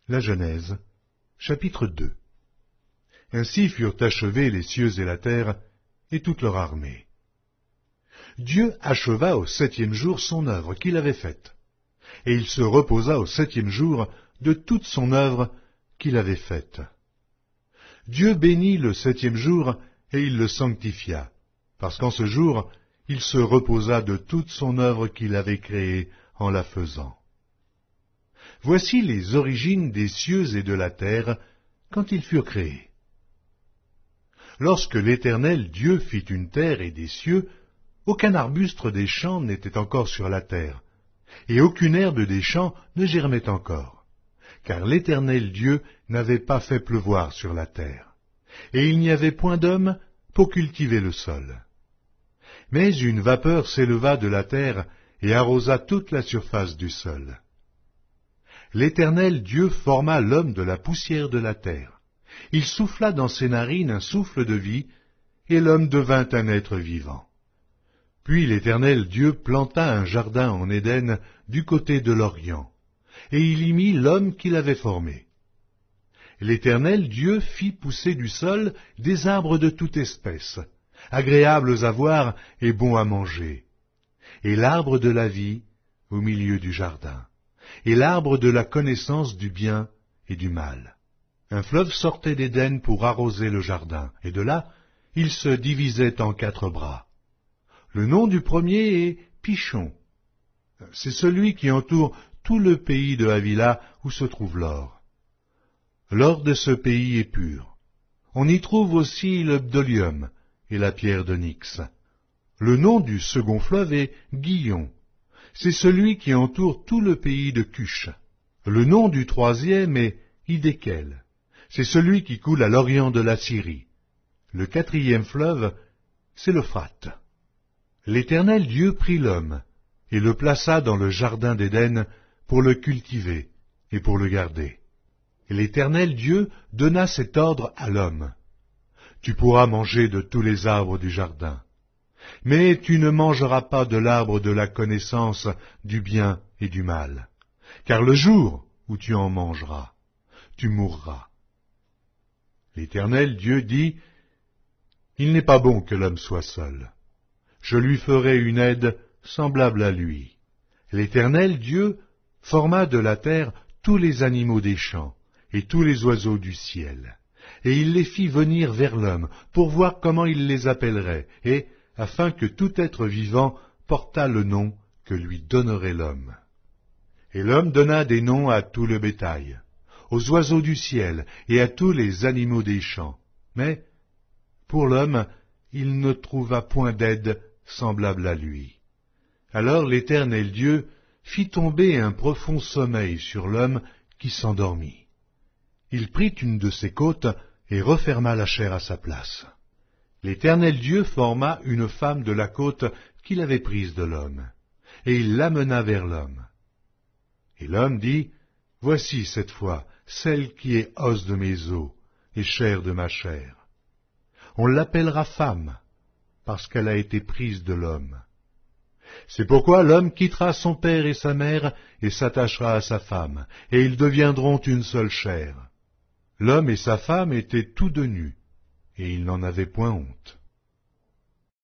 La Genèse, chapitre 2. Ainsi furent achevés les cieux et la terre, et toute leur armée. Dieu acheva au septième jour son œuvre qu'il avait faite, et il se reposa au septième jour de toute son œuvre qu'il avait faite. Dieu bénit le septième jour, et il le sanctifia, parce qu'en ce jour, il se reposa de toute son œuvre qu'il avait créée en la faisant. Voici les origines des cieux et de la terre quand ils furent créés. Lorsque l'Éternel Dieu fit une terre et des cieux, aucun arbuste des champs n'était encore sur la terre, et aucune herbe des champs ne germait encore, car l'Éternel Dieu n'avait pas fait pleuvoir sur la terre, et il n'y avait point d'homme pour cultiver le sol. Mais une vapeur s'éleva de la terre et arrosa toute la surface du sol. L'Éternel Dieu forma l'homme de la poussière de la terre. Il souffla dans ses narines un souffle de vie, et l'homme devint un être vivant. Puis l'Éternel Dieu planta un jardin en Éden du côté de l'Orient, et il y mit l'homme qu'il avait formé. L'Éternel Dieu fit pousser du sol des arbres de toute espèce, agréables à voir et bons à manger, et l'arbre de la vie au milieu du jardin, et l'arbre de la connaissance du bien et du mal. Un fleuve sortait d'Éden pour arroser le jardin, et de là, il se divisait en 4 bras. Le nom du premier est Pishon. C'est celui qui entoure tout le pays de Havila où se trouve l'or. L'or de ce pays est pur. On y trouve aussi le bdolium et la pierre d'onyx. Le nom du second fleuve est Gihon. C'est celui qui entoure tout le pays de Cush. Le nom du troisième est Hidékel. C'est celui qui coule à l'orient de la Syrie. Le 4e fleuve, c'est l'Euphrate. L'Éternel Dieu prit l'homme et le plaça dans le jardin d'Éden pour le cultiver et pour le garder. L'Éternel Dieu donna cet ordre à l'homme. Tu pourras manger de tous les arbres du jardin, mais tu ne mangeras pas de l'arbre de la connaissance du bien et du mal, car le jour où tu en mangeras, tu mourras. L'Éternel Dieu dit, il n'est pas bon que l'homme soit seul. Je lui ferai une aide semblable à lui. L'Éternel Dieu forma de la terre tous les animaux des champs et tous les oiseaux du ciel, et il les fit venir vers l'homme pour voir comment il les appellerait, et afin que tout être vivant portât le nom que lui donnerait l'homme. Et l'homme donna des noms à tout le bétail, aux oiseaux du ciel et à tous les animaux des champs. Mais, pour l'homme, il ne trouva point d'aide semblable à lui. Alors l'Éternel Dieu fit tomber un profond sommeil sur l'homme qui s'endormit. Il prit une de ses côtes et referma la chair à sa place. L'Éternel Dieu forma une femme de la côte qu'il avait prise de l'homme, et il l'amena vers l'homme. Et l'homme dit, voici cette fois celle qui est os de mes os et chair de ma chair. On l'appellera femme, parce qu'elle a été prise de l'homme. C'est pourquoi l'homme quittera son père et sa mère et s'attachera à sa femme, et ils deviendront une seule chair. L'homme et sa femme étaient tous deux nus, et ils n'en avaient point honte.